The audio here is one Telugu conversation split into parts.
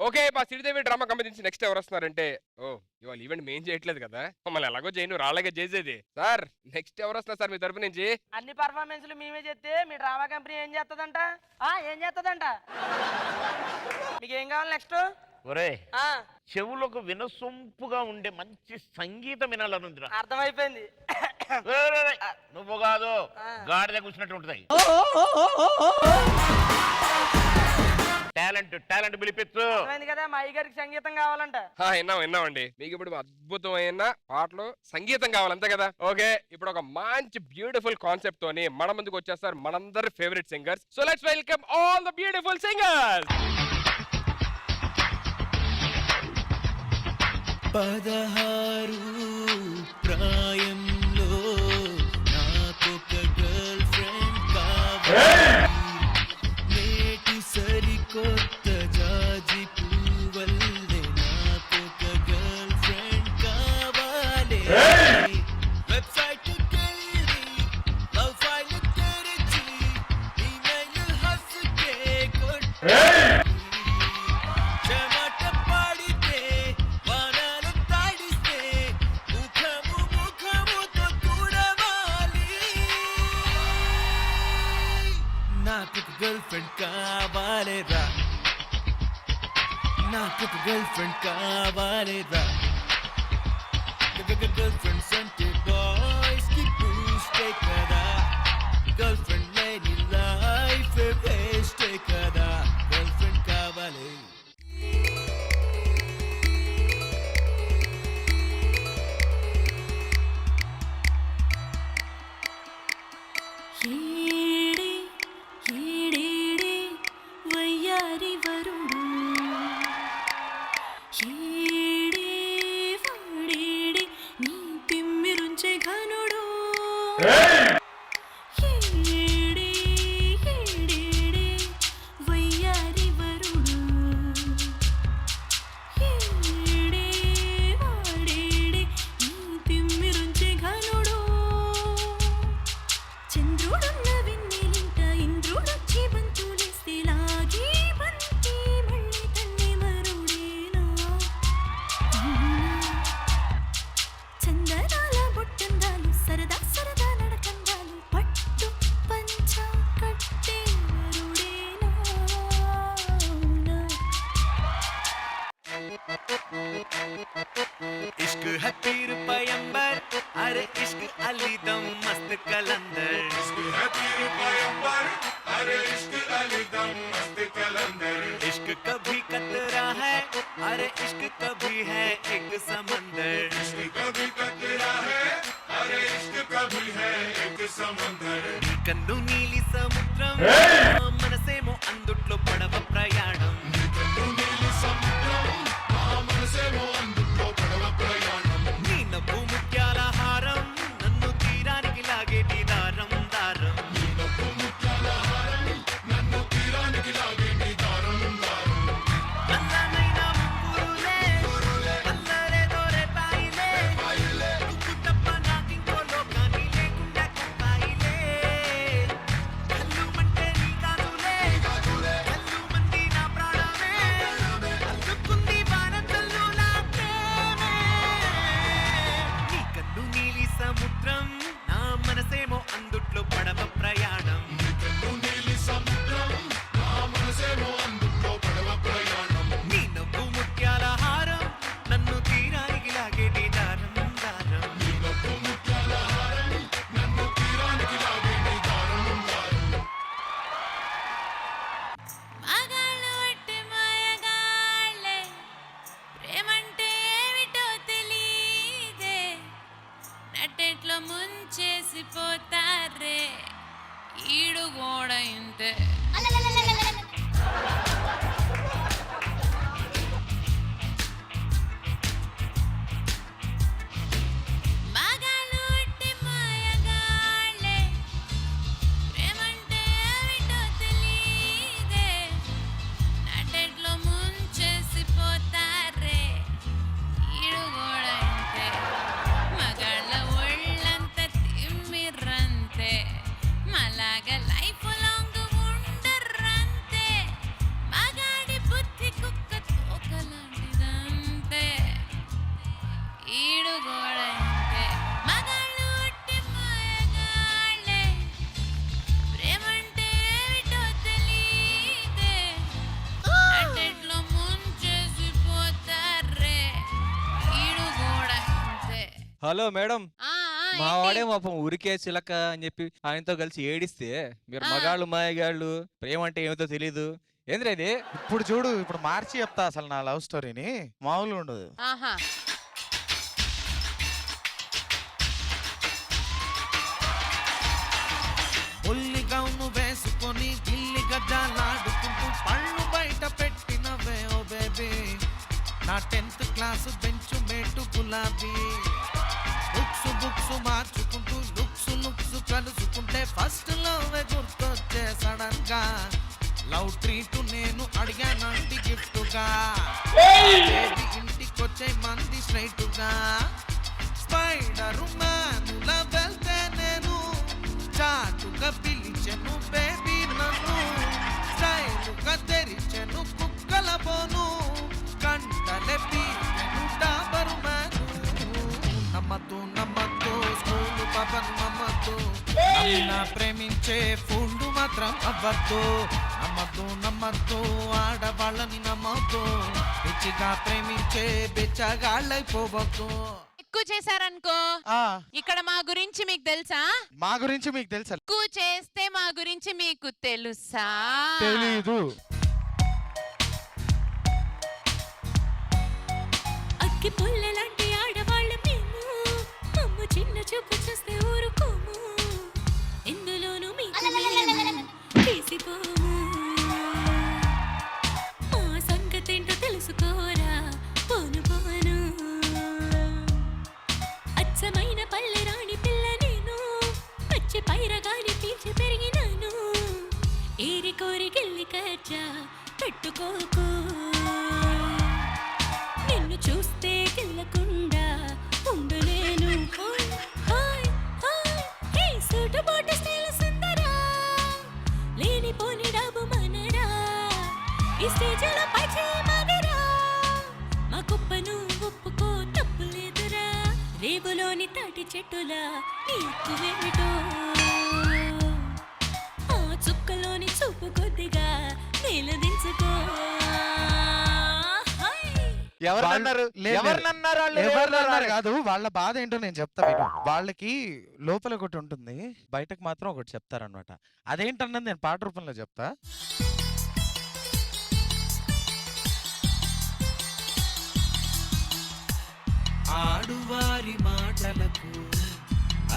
ఓకే మా శ్రీదేవి డ్రామా కంపెనీ నుంచి నెక్స్ట్ ఎవరు వస్తున్నారంటే ఇవాళ ఈవెంట్ మేం చేయట్లేదు కదా మమ్మల్ని ఎలాగో చేయను రాళ్ళగా చేసేది సార్ నెక్స్ట్ ఎవరు వస్తున్నారు సార్ మీ తరపు నుంచి అన్ని పర్ఫార్మెన్స్లు మేమే చేస్తే మీ డ్రామా కంపెనీ ఏం చేస్తుందంట మీకు ఏం కావాలి నెక్స్ట్ ఒరే చెవులకు వినసొంపుగా ఉండే మంచి సంగీతం వినాలనుందిరా. అర్థమైపోయింది. నువ్వు కాదు గాడిద కూర్చున్నట్టు ఉంటుంది. టాలెంట్ పిలిపించు కదా మా అయ్యగారికి సంగీతం కావాలంట. విన్నామండి మీకు ఇప్పుడు అద్భుతమైన పాటలు సంగీతం కావాలి అంతే కదా. ఓకే ఇప్పుడు ఒక మంచి బ్యూటిఫుల్ కాన్సెప్ట్ తోని మన ముందుకు వచ్చేస్తారు మనందరి favourite singers. So let's welcome all the beautiful singers. 16 ప్రాయంలో నాకొక గర్ల్ ఫ్రెండ్ కావాలి, నేటి సరికొత్త జాజి పువ్వల్లే నాకొక గర్ల్ ఫ్రెండ్ కావాలి. వెబ్సైట్ కెళ్ళి లవ్ ఫైల్ తెరిచి ఈమెయిల్ హస్కే కొట్టి గర్ల్ఫ్రెండ్ కావాలేరా, నాకు గర్ల్ఫ్రెండ్ కావాలేరా. గర్ల్ఫ్రెండ్స్ అంటే బాయ్స్ కి బూస్టే కదా, గర్ల్ఫ్రెండ్ లేని లైఫ్ వేస్టే కదా. గర్ల్ఫ్రెండ్ కావాలి. इश्क है पीर पैगंबर, अरे इश्क अली दम मस्त कलंदर. इश्क है पीर पैगंबर, अरे इश्क अली दम मस्त कलंदर. इश्क कभी कतरा है, अरे इश्क कभी है एक समंदर. इश्क कभी कतरा है, अरे इश्क कभी है एक समंदर. कंदु नीली समुद्रम मनसेमो अंदुट्लो पडव प्रयाणम. कंदु नीली समुद्रम मनसेमो अंदुट्लो पडव प्रयाणम. నీ నవ్వు ముత్యాల హారం నన్ను తీరానికి లాగేటి దారం దారం. నీ నవ్వు ముత్యాల హారం నన్ను తీరానికి లాగేటి దారం దారం. అందమైన ముగ్గురులే అల్లరే దోరే పాయిలే నువ్వు తప్ప నాకింకో లోకాన్ని లేకుండా కుపాయిలే. కళ్ళు మంటే నీ కాదులే కళ్ళు మంది నా ప్రాణమే అల్లుకుంది భారతల్లు నా ప్రేమే. నీ కన్ను నీలి సముద్రం నా మనసేమో అందుట్లో పడవ ప్రయాణం. నీ కన్ను నీలి సముద్రం నా మనసేమో అందుట్లో పడవ ప్రయాణం. నీ నవ్వు ముత్యాల హారం నన్ను తీరానికి లాగేటి దారం దారం. నీ నవ్వు ముత్యాల హారం నన్ను తీరానికి లాగేటి దారం దారం. మగాళ్ళు అంటే మాయగాళ్ళే, ప్రేమంటే ఏమిటో తెలీదే, నట్టెట్లో ముంచేసిపోతారే, ఈడు కూడా ఇంతే. మగాళ్ళు అంటే మాయగాళ్ళే, ప్రేమంటే ఏమిటో తెలీదే, నట్టెట్లో ముంచేసిపోతారే, ఈడు కూడా ఇంతే. మగాళ్ళ ఒళ్ళంతా తిమ్మిర్రంతే, మలాగా లైఫ్ లాంగ్ ఉండర్రా. హలో మేడం, ఆ, ఆ, మా ఏంటి? వాడే పాపం ఊరికే చిలక అని చెప్పి ఆయనతో కలిసి ఏడిస్తే మీరు ఆ. మగాళ్ళు మాయగాళ్ళు ప్రేమ అంటే ఏమిటో తెలీదు ఏంద్రా ఇది? ఇప్పుడు చూడు, ఇప్పుడు మార్చి చెప్తా అసలు నా లవ్ స్టోరీని. మామూలుగా ఉండదు. ఆహా. బుల్లి గౌను వేసుకొని గిల్లి గజ్జాలాడుకుంటూ పళ్ళు బయట పెట్టినవే ఓ బేబీ, నా 10th క్లాస్ బెంచ్ మేటు గులాబీ. బుక్స్ మార్చుకుంటూ లుక్స్ కలుసుకుంటే ఫస్ట్ లవ్ గుర్తొచ్చే సడన్ గా. లవ్ ట్రీట్ నేను అడిగానంటి గిఫ్టుగా, ఇంటికొచ్చే మంది స్ట్రైట్ గా. స్పైడర్ మ్యానులా వెళ్తే నేను చాటుగా పిలిచెను బేబీ నన్ను, స్టైలుగా తెరిచెను కుక్కల బోను, కంటలే పీకెను డాబరు మ్యాను. నమ్మద్దు స్కూలు పాపను నమ్మద్దు, నన్ను ప్రేమించే ఫుల్లు మాత్రం అవ్వద్దు. నమ్మద్దు ఆడవాళ్ళని నమ్మద్దు, పిచ్చిగా ప్రేమించే బిచ్చగాళ్ళైపోవద్దు. ఎక్కువ చేశారనుకో ఆ ఇక్కడ మా గురించి మీకు తెలుసా? మా గురించి మీకు తెలుసా? ఎక్కువ చేస్తే మా గురించి మీకు తెలుసా? తెలీదు. అక్కి పుల్లలాంటి ఆడవాళ్ళ మేము, అమ్మ చిన్న చూపు చూస్తే ఊరుకోము, ఎందులోనూ మీకు మేము తీసిపోము. మా సంగతేంటో తెలుసుకోరా పోను పోను, అచ్చమైన పల్లె రాణి పిల్ల నేను, పచ్చి పైరగాని పీల్చి పెరిగినాను, ఏరి కోరి గిల్లి కచ్చా పెట్టుకోకు, నిన్ను చూస్తే గిల్లకుండా ఉండలేను. Hi hi hi hey suit boot style సుందరా, లేనిపోని డబ్బు మనరా, ఈ స్టేజ్లో పై చేయమగరా, మా కుప్పను ఒప్పుకో తప్పు లేదురా, రేవులోని తాటి చెట్టులా నీకు వేటో, ఆ చుక్కలోని చూపు కొద్దిగా నిలదించుకో. ఎవరన్నారు? ఎవరినన్నారు వాళ్ళు? ఎవరన్నారు కాదు, వాళ్ళ బాధ ఏంటో నేను చెప్తా విను. వాళ్ళకి లోపల ఒకటి ఉంటుంది, బయటకు మాత్రం ఒకటి చెప్తారనమాట. అదేంటన్నది నేను పాట రూపంలో చెప్తా. ఆడువారి మాటలకు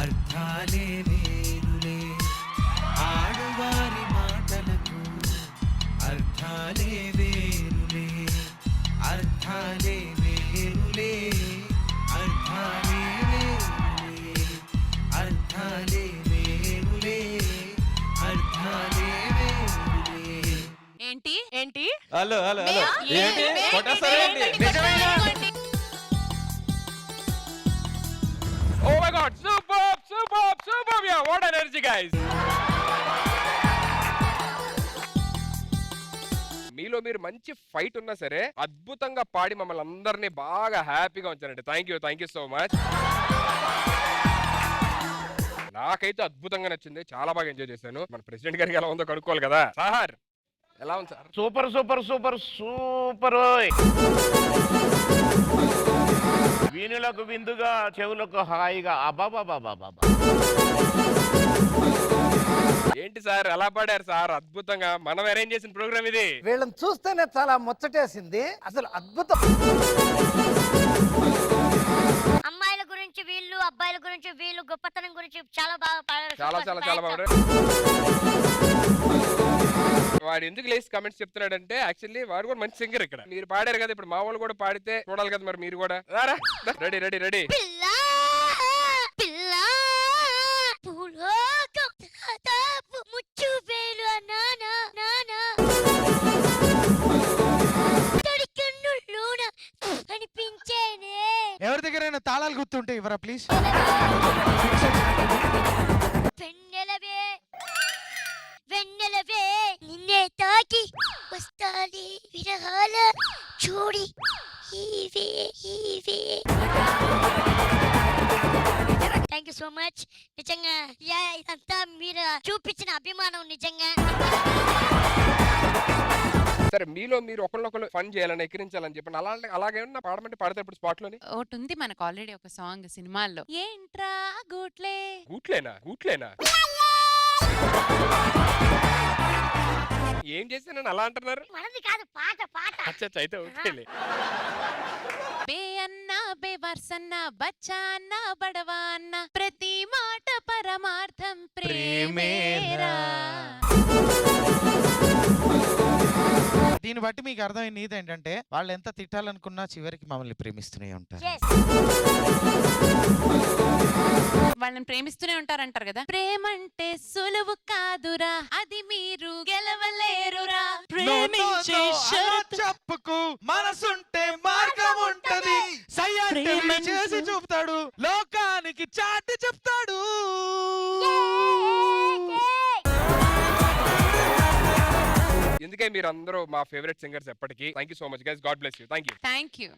అర్థాలే వేరులే, ఆడువారి మాటలకు అర్థాలే వేరులే, అర్థాలే వేరులే, అర్థాలే వేరులే, అర్థాలే వేరులే, అర్థాలే వేరులే. ఏంటి ఏంటి? హలో హలో హలో మే- ఏంటి మే- కొట్టేస్తారా ఏంటి? ఏంటి? ఏంటి? Oh my god, superb, yeah, what energy guys. మీలో మీరు మంచి ఫైట్ ఉన్నా సరే అద్భుతంగా పాడి మమ్మల్ని అందరినీ బాగా హ్యాపీగా ఉంచారండి. Thank you so much. నాకైతే అద్భుతంగా నచ్చింది, చాలా బాగా ఎంజాయ్ చేశాను. మన ప్రెసిడెంట్ గారికి ఎలా ఉందో కనుక్కోవాలి కదా. సార్ ఎలా ఉంది సార్? సూపర్ ఓయ్. వీణులకు విందుగా, చెవులకు హాయిగా. అబాబాబాబాబా. ఏంటి సార్ ఎలా పాడారు సార్? అద్భుతంగా. మనం అరేంజ్ చేసిన ప్రోగ్రామ్ ఇది. వీళ్ళని చూస్తేనే చాలా ముచ్చటేసింది, అసలు అద్భుతం. అమ్మాయిల గురించి వీళ్ళు, అబ్బాయిల గురించి వీళ్ళు, గొప్పతనం గురించి చాలా బాగా పాడారు. చాలా బాగా. వాడు ఎందుకు లేసి కమెంట్స్ చెప్తున్నాడంటే యాక్చువల్లీ వాడు కూడా మంచి సింగర్. ఇక్కడ మీరు పాడారు కదా, ఇప్పుడు మా వాళ్ళు కూడా పాడితే చూడాలి కదా మరి మీరు కూడా. రెడీ. పిల్ల పిల్ల పూలోకం తాపు ముచ్చు వేలు నానా నానా తడికన్నుల్లోన అనిపించేనే. ఎవరి దగ్గరైనా తాళాలు గుర్తుంటే ఇవ్వరా ప్లీజ్. వెన్నెలవే నిన్నే తాకి వస్తానే విరహాల చూడి ఇవే. Thank you so much. నిజంగా ఇదంతా మీరు చూపించిన అభిమానం నిజంగా. సరే మీలో మీరు ఒకళ్ళొకళ్ళు ఫన్ చేయాలని ఎక్కిరించాలని చెప్పి అలాగేమన్నా పాడమంటే పాడతారు ఇప్పుడు స్పాట్ లోని. ఒకటి ఉంది మనకు ఆల్రెడీ ఒక సాంగ్ సినిమాల్లో. ఏంట్రా గూట్లే. గూట్లేనా ఏం చేశానని అలా అంటున్నారు? మనది కాదు పాట పాట. అచ్చా అయితే ఓకేలే. బే అన్నా బేవర్సన్నా బచ్చా అన్నా బడవా అన్నా ప్రతి మాట పరమార్థం ప్రేమేరా. దీన్ని బట్టి మీకు అర్థమైన నీతి ఏంటంటే వాళ్ళు ఎంత తిట్టాలనుకున్నా చివరికి మమ్మల్ని ప్రేమిస్తూనే ఉంటారు. Yes. వాళ్ళని ప్రేమిస్తూనే ఉంటారంటారు కదా. ప్రేమంటే సులువు కాదురా, అది మీరు గెలవలేరురా. ప్రేమించే షరతు చెప్పుకు మనసుంటే మార్గం ఉంటది. సయ్యంటే చేసి చూపుతాడు, లోకానికి చాటి చెప్తాడు. ఎందుకే మీరు అందరూ మా ఫేవరెట్ సింగర్స్ ఎప్పటికీ. Thank you so much guys. God bless you. Thank you. Thank you.